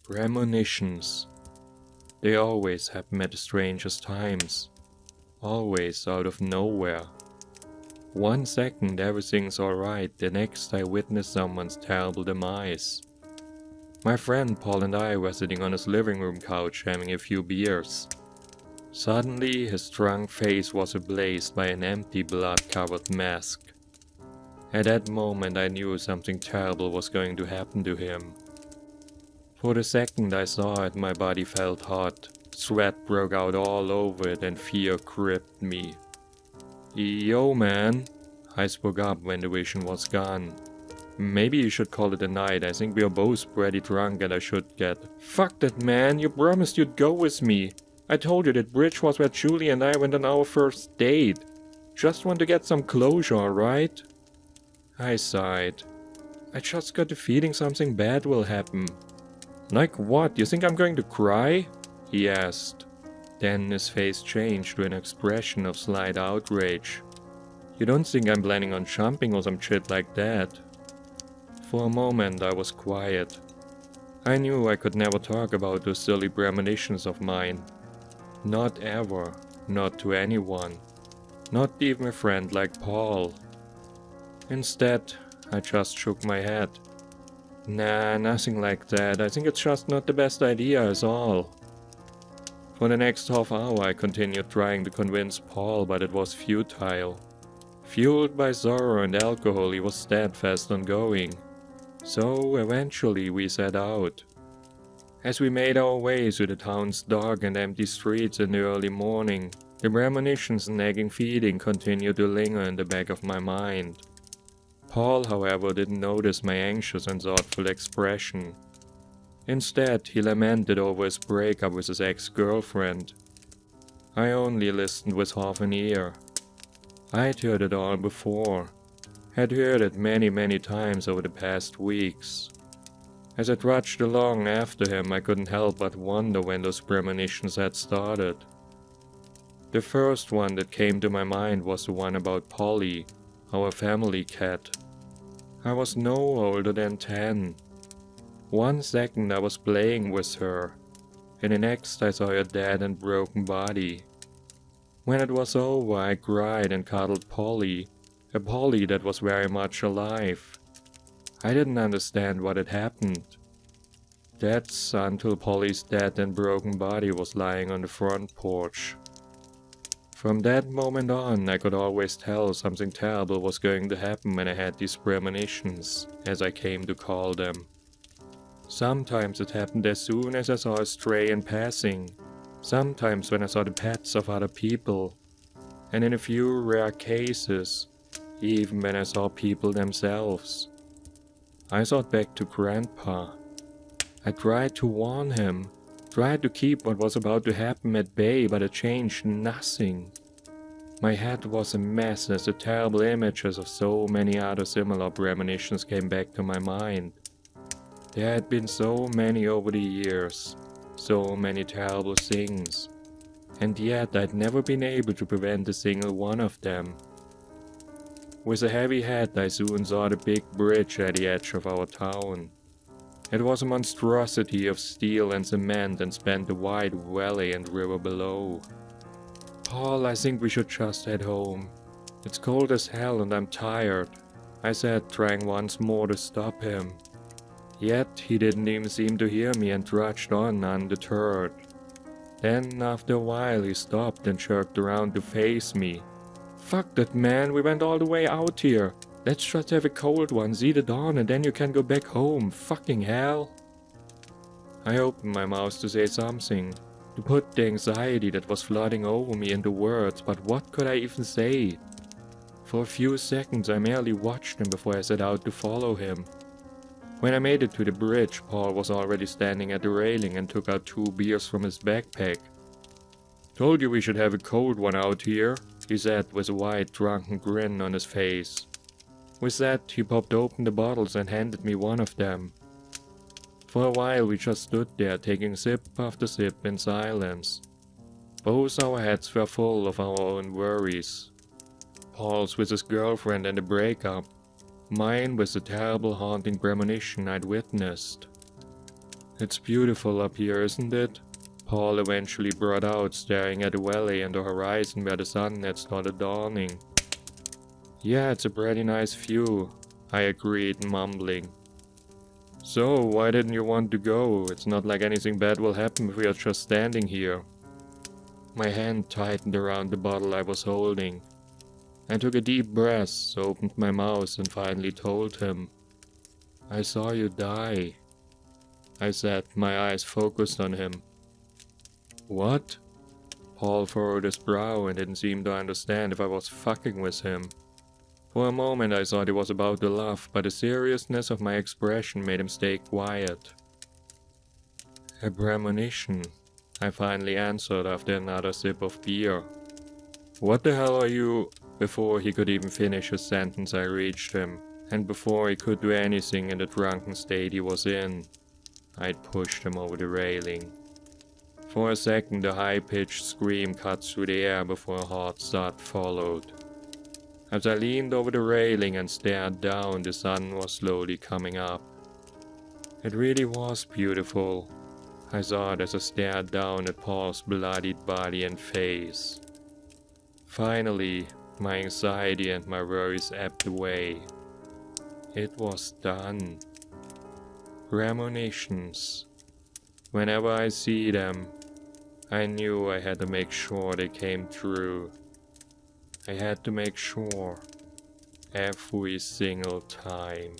Premonitions. They always happen at the strangest times. Always out of nowhere. 1 second everything's alright, the next I witness someone's terrible demise. My friend Paul and I were sitting on his living room couch having a few beers. Suddenly his drunk face was ablaze by an empty blood-covered mask. At that moment I knew something terrible was going to happen to him. For the second I saw it, my body felt hot, sweat broke out all over it and fear gripped me. "Yo man," I spoke up when the vision was gone. "Maybe you should call it a night, I think we are both pretty drunk and I should get—" "Fuck that man, you promised you'd go with me. I told you that bridge was where Julie and I went on our first date. Just want to get some closure, alright?" I sighed. "I just got the feeling something bad will happen." "Like what? You think I'm going to cry?" he asked. Then his face changed to an expression of slight outrage. "You don't think I'm planning on jumping or some shit like that?" For a moment I was quiet. I knew I could never talk about those silly premonitions of mine. Not ever. Not to anyone. Not even a friend like Paul. Instead, I just shook my head. "Nah, nothing like that. I think it's just not the best idea is all." For the next half hour I continued trying to convince Paul, but it was futile. Fueled by sorrow and alcohol, he was steadfast on going. So eventually we set out. As we made our way through the town's dark and empty streets in the early morning, the premonitions and nagging feeling continued to linger in the back of my mind. Paul, however, didn't notice my anxious and thoughtful expression. Instead, he lamented over his breakup with his ex-girlfriend. I only listened with half an ear. I'd heard it all before. Had heard it many times over the past weeks. As I trudged along after him, I couldn't help but wonder when those premonitions had started. The first one that came to my mind was the one about Polly, our family cat. I was no older than 10. 1 second I was playing with her. In the next I saw her dead and broken body. When it was over I cried and cuddled Polly, a Polly that was very much alive. I didn't understand what had happened. That's until Polly's dead and broken body was lying on the front porch. From that moment on, I could always tell something terrible was going to happen when I had these premonitions, as I came to call them. Sometimes it happened as soon as I saw a stray in passing, sometimes when I saw the pets of other people, and in a few rare cases, even when I saw people themselves. I thought back to Grandpa. I tried to warn him, tried to keep what was about to happen at bay, but it changed nothing. My head was a mess as the terrible images of so many other similar premonitions came back to my mind. There had been so many over the years, so many terrible things, and yet I'd never been able to prevent a single one of them. With a heavy head I soon saw the big bridge at the edge of our town. It was a monstrosity of steel and cement and spanned the wide valley and river below. "Paul, I think we should just head home. It's cold as hell and I'm tired," I said, trying once more to stop him. Yet he didn't even seem to hear me and trudged on undeterred. Then after a while he stopped and jerked around to face me. "Fuck that man, we went all the way out here. Let's just have a cold one, see the dawn and then you can go back home, fucking hell." I opened my mouth to say something, to put the anxiety that was flooding over me into words, but what could I even say? For a few seconds I merely watched him before I set out to follow him. When I made it to the bridge, Paul was already standing at the railing and took out 2 beers from his backpack. "Told you we should have a cold one out here," he said with a wide drunken grin on his face. With that, he popped open the bottles and handed me one of them. For a while we just stood there, taking sip after sip in silence. Both our heads were full of our own worries. Paul's with his girlfriend and the breakup. Mine with the terrible haunting premonition I'd witnessed. It's beautiful up here, isn't it? Paul eventually brought out, staring at the valley and the horizon where the sun had started dawning. Yeah, it's a pretty nice view, I agreed, mumbling. So, why didn't you want to go? It's not like anything bad will happen if we are just standing here. My hand tightened around the bottle I was holding. I took a deep breath, opened my mouth, and finally told him. I saw you die, I said, my eyes focused on him. What? Paul furrowed his brow and didn't seem to understand if I was fucking with him. For a moment I thought he was about to laugh, but the seriousness of my expression made him stay quiet. A premonition, I finally answered after another sip of beer. What the hell are you? Before he could even finish his sentence I reached him, and before he could do anything in the drunken state he was in, I'd pushed him over the railing. For a second the high-pitched scream cut through the air before a hard thud followed. As I leaned over the railing and stared down, the sun was slowly coming up. It really was beautiful, I thought as I stared down at Paul's bloodied body and face. Finally, my anxiety and my worries ebbed away. It was done. Premonitions. Whenever I see them, I knew I had to make sure they came true. I had to make sure every single time.